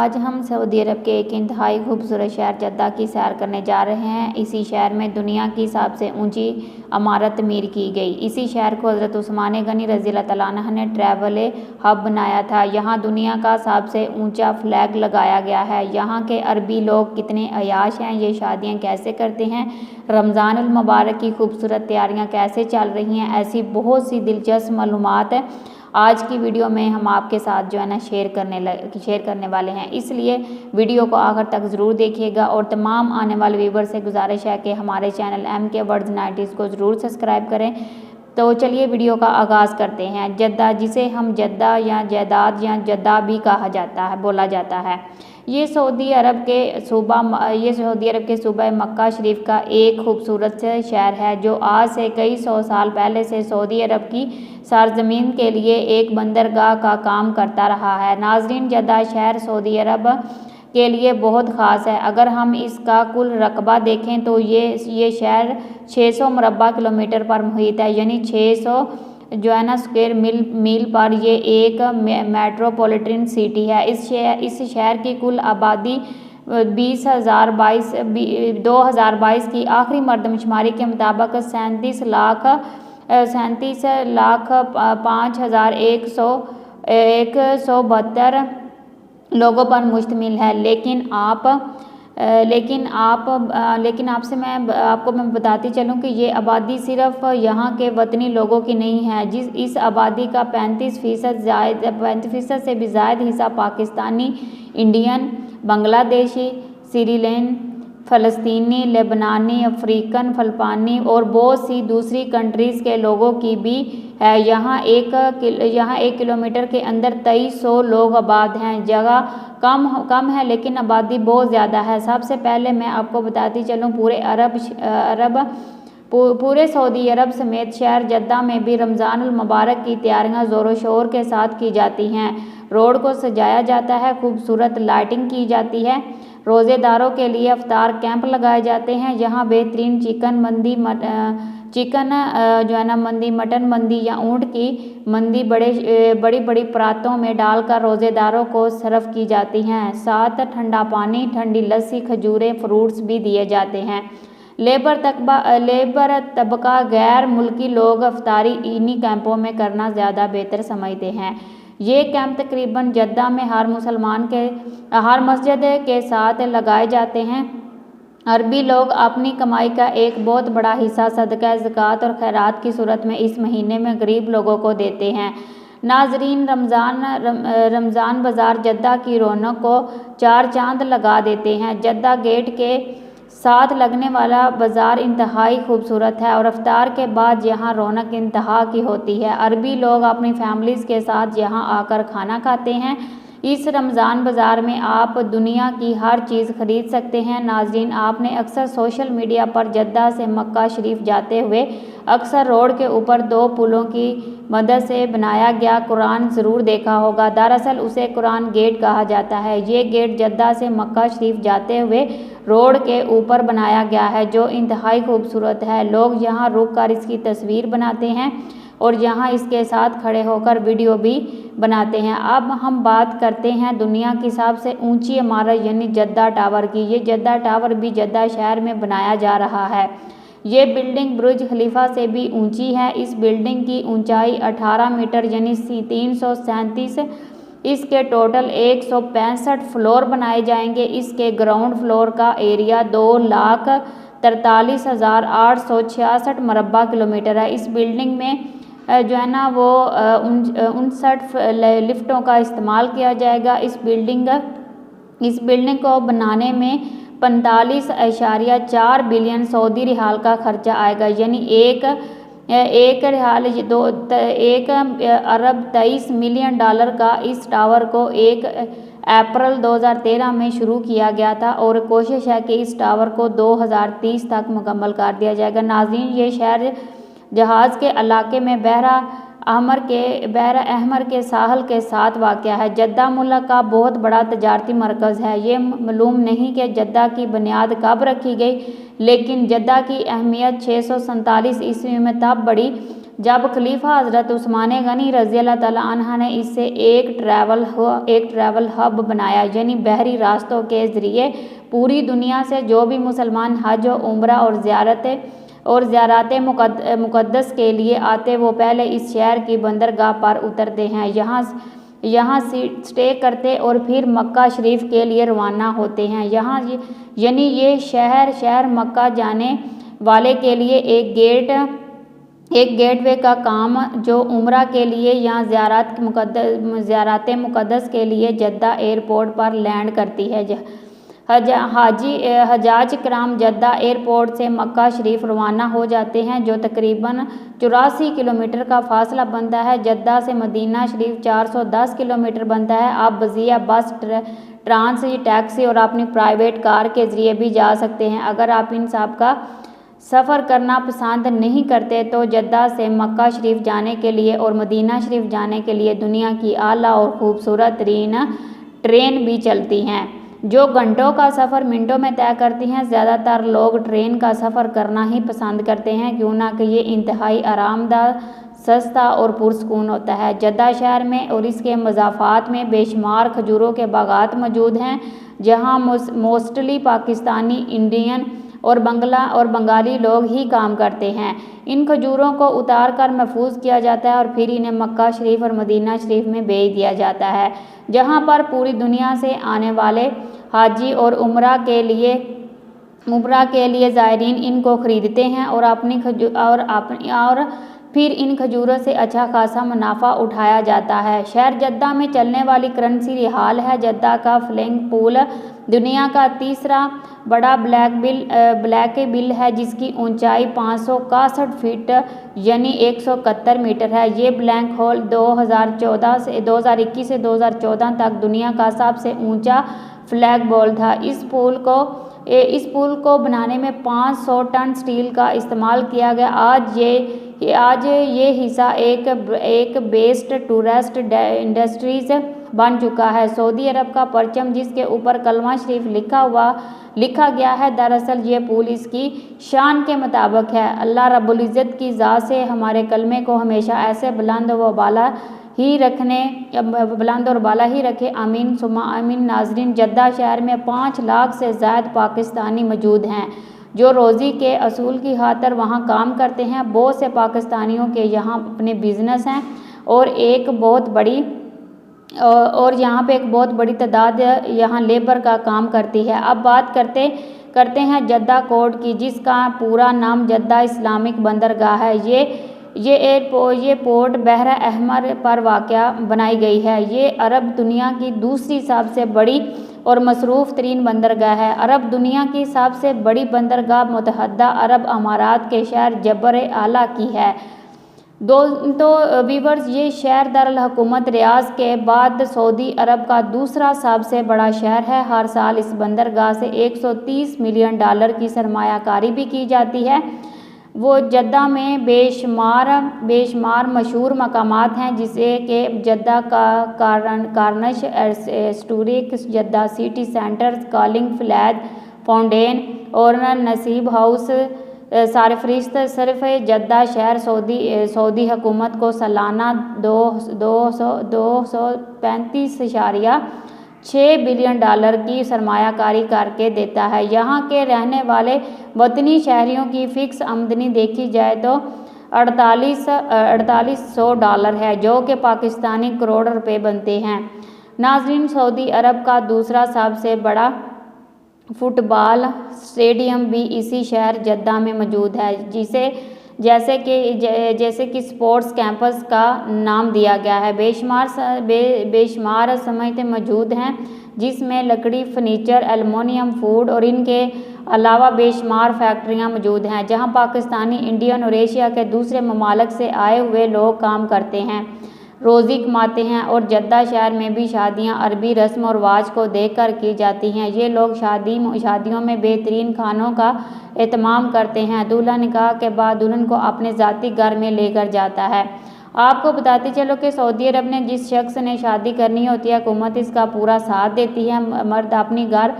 आज हम सऊदी अरब के एक इंतहाई खूबसूरत शहर जद्दा की सैर करने जा रहे हैं। इसी शहर में दुनिया की सबसे ऊंची इमारत तमीर की गई। इसी शहर को हज़रत उस्मान गनी रज़ियल्लाहु तआला अन्हु ने ट्रैवल हब बनाया था। यहाँ दुनिया का सबसे ऊंचा फ्लैग लगाया गया है। यहाँ के अरबी लोग कितने अयाश हैं, ये शादियाँ कैसे करते हैं, रमज़ानुल मुबारक की खूबसूरत तैयारियाँ कैसे चल रही हैं, ऐसी बहुत सी दिलचस्प मालूमात आज की वीडियो में हम आपके साथ जो है ना शेयर करने वाले हैं। इसलिए वीडियो को आखिर तक ज़रूर देखिएगा और तमाम आने वाले व्यूवर से गुजारिश है कि हमारे चैनल MK वर्ड्स 90s को ज़रूर सब्सक्राइब करें। तो चलिए वीडियो का आगाज़ करते हैं। जद्दा, जिसे हम जद्दा या जैदाद या जद्दा भी बोला जाता है, ये सऊदी अरब के सूबा मक्का शरीफ का एक खूबसूरत से शहर है जो आज से कई सौ साल पहले से सऊदी अरब की सरजमीन के लिए एक बंदरगाह का काम करता रहा है। नाजरीन, जद्दा शहर सऊदी अरब के लिए बहुत ख़ास है। अगर हम इसका कुल रकबा देखें तो ये शहर 600 मुरबा किलोमीटर पर मुहित है, यानी 600 जो है ना स्क्वायर मील पर ये एक मेट्रोपॉलिटन सिटी है। इस शहर की कुल आबादी 2022 की आखिरी मरदमशुमारी के मुताबिक 37,05,172 लोगों पर मुश्तमिल है। लेकिन आपसे मैं आपको बताती चलूँ कि ये आबादी सिर्फ यहाँ के वतनी लोगों की नहीं है। इस आबादी का 35% से भी ज़्यादा हिस्सा पाकिस्तानी, इंडियन, बांग्लादेशी, सीरियन, फ़लस्तीनी, लेबनानी, अफ्रीकन, फ़िलिपानी और बहुत सी दूसरी कंट्रीज़ के लोगों की भी है। यहाँ एक किलोमीटर के अंदर 2300 लोग आबाद हैं। जगह कम है लेकिन आबादी बहुत ज़्यादा है। सबसे पहले मैं आपको बताती चलूँ पूरे सऊदी अरब समेत शहर जद्दा में भी रमज़ानुल मुबारक की तैयारियां ज़ोरों शोर के साथ की जाती हैं। रोड को सजाया जाता है, खूबसूरत लाइटिंग की जाती है, रोज़ेदारों के लिए अफ्तार कैंप लगाए जाते हैं। यहाँ बेहतरीन चिकन मंदी, मटन मंदी या ऊँट की मंदी बड़ी बड़ी परातों में डालकर रोज़ेदारों को सर्व की जाती हैं। साथ ठंडा पानी, ठंडी लस्सी, खजूरें, फ्रूट्स भी दिए जाते हैं। लेबर तबका गैर मुल्की लोग अफ्तारी इन्हीं कैंपों में करना ज़्यादा बेहतर समझते हैं। ये कैंप तकरीबन जद्दा में हर मस्जिद के साथ लगाए जाते हैं। अरबी लोग अपनी कमाई का एक बहुत बड़ा हिस्सा सदका, ज़कात और खैरात की सूरत में इस महीने में गरीब लोगों को देते हैं। नाजरीन, रमज़ान बाज़ार जद्दा की रौनक को चार चांद लगा देते हैं। जद्दा गेट के साथ लगने वाला बाज़ार इंतहाई खूबसूरत है और इफ्तार के बाद यहाँ रौनक इंतहा की होती है। अरबी लोग अपनी फैमिलीज़ के साथ यहाँ आकर खाना खाते हैं। इस रमज़ान बाज़ार में आप दुनिया की हर चीज़ खरीद सकते हैं। नाज़रीन, आपने अक्सर सोशल मीडिया पर जद्दा से मक्का शरीफ जाते हुए अक्सर रोड के ऊपर दो पुलों की मदद से बनाया गया कुरान ज़रूर देखा होगा। दरअसल उसे कुरान गेट कहा जाता है। ये गेट जद्दा से मक्का शरीफ जाते हुए रोड के ऊपर बनाया गया है जो इंतहाई खूबसूरत है। लोग यहाँ रुक कर इसकी तस्वीर बनाते हैं और यहाँ इसके साथ खड़े होकर वीडियो भी बनाते हैं। अब हम बात करते हैं दुनिया की सबसे ऊंची इमारत यानी जद्दा टावर की। ये जद्दा टावर भी जद्दा शहर में बनाया जा रहा है। ये बिल्डिंग बुर्ज खलीफा से भी ऊंची है। इस बिल्डिंग की ऊंचाई 18 मीटर यानी 337। इसके टोटल 165 फ्लोर बनाए जाएंगे। इसके ग्राउंड फ्लोर का एरिया 2,43,866 मुरबा किलोमीटर है। इस बिल्डिंग में जो है ना वो 59 लिफ्टों का इस्तेमाल किया जाएगा। इस बिल्डिंग को बनाने में 45.4 बिलियन सऊदी रियाल का खर्चा आएगा, यानी एक अरब 23 मिलियन डॉलर का। इस टावर को 1 अप्रैल 2013 में शुरू किया गया था और कोशिश है कि इस टावर को 2030 तक मुकम्मल कर दिया जाएगा। नाज़रीन, ये शहर जहाज़ के इलाके में बहरा अहमर के साहल के साथ वाक़या है। जद्दा मुल्क का बहुत बड़ा तजारती मरकज़ है। ये मालूम नहीं कि जद्दा की बुनियाद कब रखी गई, लेकिन जद्दा की अहमियत 647 ईस्वी में तब बढ़ी जब खलीफा हज़रत उस्मान गनी रज़ी अल्लाह ताला अन्हा ने इसे एक ट्रैवल हब बनाया, यानी बहरी रास्तों के ज़रिए पूरी दुनिया से जो भी मुसलमान हज व उम्रा और ज़ियारत मुक़द्दस के लिए आते वो पहले इस शहर की बंदरगाह पर उतरते हैं, यहाँ स्टे करते और फिर मक्का शरीफ के लिए रवाना होते हैं। यानी ये शहर मक्का जाने वाले के लिए एक गेटवे का काम जो उम्रा के लिए या ज़ियारत मुक़द्दस के लिए जद्दा एयरपोर्ट पर लैंड करती है। हजाज कराम जद्दा एयरपोर्ट से मक्का शरीफ रवाना हो जाते हैं, जो तकरीबन 84 किलोमीटर का फासला बनता है। जद्दा से मदीना शरीफ 410 किलोमीटर बनता है। आप बज़िया बस, ट्रांसिट, टैक्सी और अपनी प्राइवेट कार के ज़रिए भी जा सकते हैं। अगर आप इन सब का सफ़र करना पसंद नहीं करते तो जद्दा से मक्का शरीफ जाने के लिए और मदीना शरीफ जाने के लिए दुनिया की आला और ख़ूबसूरत तरीन ट्रेन भी चलती हैं, जो घंटों का सफ़र मिनटों में तय करती हैं। ज़्यादातर लोग ट्रेन का सफ़र करना ही पसंद करते हैं, क्यों ना कि ये इंतहाई आरामदायक, सस्ता और पुरसकून होता है। जद्दा शहर में और इसके मज़ाफ़ात में बेशुमार खजूरों के बागात मौजूद हैं, जहाँ मोस्टली पाकिस्तानी, इंडियन और बंगाली लोग ही काम करते हैं। इन खजूरों को उतार कर महफूज किया जाता है और फिर इन्हें मक्का शरीफ और मदीना शरीफ में भेज दिया जाता है, जहाँ पर पूरी दुनिया से आने वाले हाजी और उम्रा के लिए ज़ायरीन इनको ख़रीदते हैं और फिर इन खजूरों से अच्छा खासा मुनाफा उठाया जाता है। शहर जद्दा में चलने वाली करेंसी रियाल है। जद्दा का फ्लैग पूल दुनिया का तीसरा बड़ा ब्लैक बिल है, जिसकी ऊंचाई 561 फीट यानी 171 मीटर है। ये ब्लैक होल 2021 से 2014 तक दुनिया का सबसे ऊंचा फ्लैग बॉल था। इस पुल को बनाने में 500 टन स्टील का इस्तेमाल किया गया। आज ये हिस्सा एक बेस्ट टूरिस्ट इंडस्ट्रीज बन चुका है। सऊदी अरब का परचम जिसके ऊपर कलमा शरीफ लिखा गया है, दरअसल ये पुल इसकी शान के मुताबिक है। अल्लाह रब्बुल इज़्ज़त की ज़ात से हमारे कलमे को हमेशा ऐसे बुलंद और बाला ही रखे, आमीन सुम्मा आमीन। नाज़रीन, जद्दा शहर में 5 लाख से ज़्यादा पाकिस्तानी मौजूद हैं, जो रोज़ी के असूल की खातिर वहाँ काम करते हैं। बहुत से पाकिस्तानियों के यहाँ अपने बिजनेस हैं और यहाँ पे एक बहुत बड़ी तादाद यहाँ लेबर का काम करती है। अब बात करते हैं जद्दा कोर्ट की, जिसका पूरा नाम जद्दा इस्लामिक बंदरगाह है। ये पोर्ट बहरा अहमर पर वाक़या बनाई गई है। ये अरब दुनिया की दूसरी सबसे बड़ी और मसरूफ़ तरीन बंदरगाह है। अरब दुनिया की सबसे बड़ी बंदरगाह मुत्तहदा अरब अमारात के शहर जबर आला की है। वीवर्स, ये शहर दारुल हुकूमत रियाद के बाद सऊदी अरब का दूसरा सबसे बड़ा शहर है। हर साल इस बंदरगाह से $130 मिलियन की सरमायाकारी भी की जाती है। वो जद्दा में बेशुमार मशहूर मकामात हैं, जिसे कि जद्दा का कार्नश एस्टूरिक, जद्दा सिटी सेंटर, कॉलिंग फ्लैग फाउंटेन और नसीब हाउस सरफरिस्त। सिर्फ जद्दा शहर सऊदी हुकूमत को सालाना $235.6 बिलियन की सरमायाकारी करके देता है। यहाँ के रहने वाले वतनी शहरियों की फ़िक्स आमदनी देखी जाए तो $4800 है, जो कि पाकिस्तानी करोड़ रुपए बनते हैं। नाज़रीन, सऊदी अरब का दूसरा सबसे बड़ा फुटबॉल स्टेडियम भी इसी शहर जद्दा में मौजूद है, जैसे कि स्पोर्ट्स कैंपस का नाम दिया गया है। बेशुमार सनतें मौजूद हैं, जिसमें लकड़ी, फर्नीचर, एल्युमिनियम, फूड और इनके अलावा बेशुमार फैक्ट्रियां मौजूद हैं, जहां पाकिस्तानी, इंडियन और एशिया के दूसरे ममालिक से आए हुए लोग काम करते हैं, रोज़ी कमाते हैं। और जद्दा शहर में भी शादियां अरबी रस्म और रिवाज को देखकर की जाती हैं। ये लोग शादियों में बेहतरीन खानों का एहतमाम करते हैं। दूल्हा निकाह के बाद दुल्हन को अपने ज़ाती घर में लेकर जाता है। आपको बताते चलो कि सऊदी अरब ने जिस शख्स ने शादी करनी होती है, हुकूमत इसका पूरा साथ देती है। मर्द अपनी घर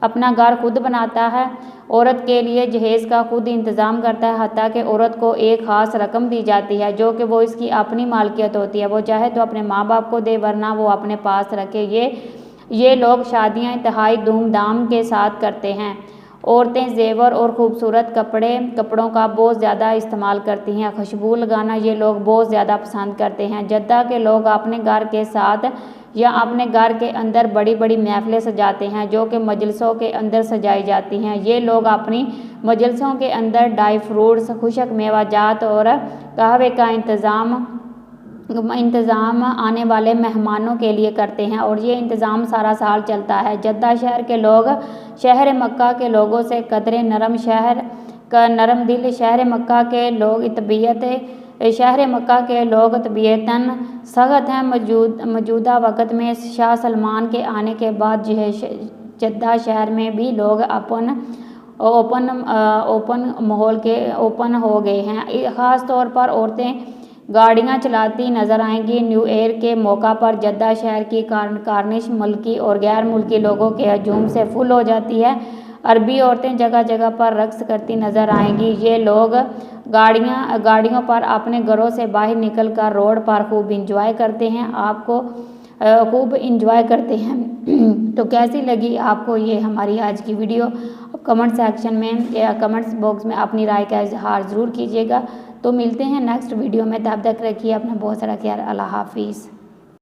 अपना घर खुद बनाता है, औरत के लिए जहेज़ का खुद इंतज़ाम करता है, हत्ता कि औरत को एक ख़ास रकम दी जाती है जो कि वो इसकी अपनी मालकियत होती है। वो चाहे तो अपने माँ बाप को दे, वरना वो अपने पास रखे। ये लोग शादियाँ इंतहाई धूमधाम के साथ करते हैं। औरतें जेवर और ख़ूबसूरत कपड़ों का बहुत ज़्यादा इस्तेमाल करती हैं। खुशबू लगाना ये लोग बहुत ज़्यादा पसंद करते हैं। जद्दा के लोग अपने घर के साथ या अपने घर के अंदर बड़ी बड़ी महफ़िलें सजाते हैं जो कि मजलिसों के अंदर सजाई जाती हैं। ये लोग अपनी मजलिसों के अंदर ड्राई फ्रूट्स, खुशक मेवाजात और कहवे का इंतज़ाम आने वाले मेहमानों के लिए करते हैं और ये इंतज़ाम सारा साल चलता है। जद्दा शहर के लोग शहर मक्का के लोगों से कदरे नरम नरम दिल। शहर मक्का के लोग तबीयतन सख्त हैं। मौजूदा वक़्त में शाह सलमान के आने के बाद जद्दा शहर में भी लोग ओपन हो गए हैं। ख़ास तौर पर औरतें गाड़ियाँ चलाती नज़र आएंगी। न्यू ईयर के मौका पर जद्दा शहर की कार्निश मुल्की और गैर मुल्की लोगों के हजूम से फुल हो जाती है। अरबी औरतें जगह जगह पर रक़्स करती नज़र आएंगी। ये लोग गाड़ियों पर अपने घरों से बाहर निकल कर रोड पर खूब इंजॉय करते हैं। तो कैसी लगी आपको ये हमारी आज की वीडियो? कमेंट सेक्शन में या कमेंट्स बॉक्स में अपनी राय का इजहार ज़रूर कीजिएगा। तो मिलते हैं नेक्स्ट वीडियो में, तब तक रखिए अपना बहुत सारा ख्याल। अल्लाह हाफिज़।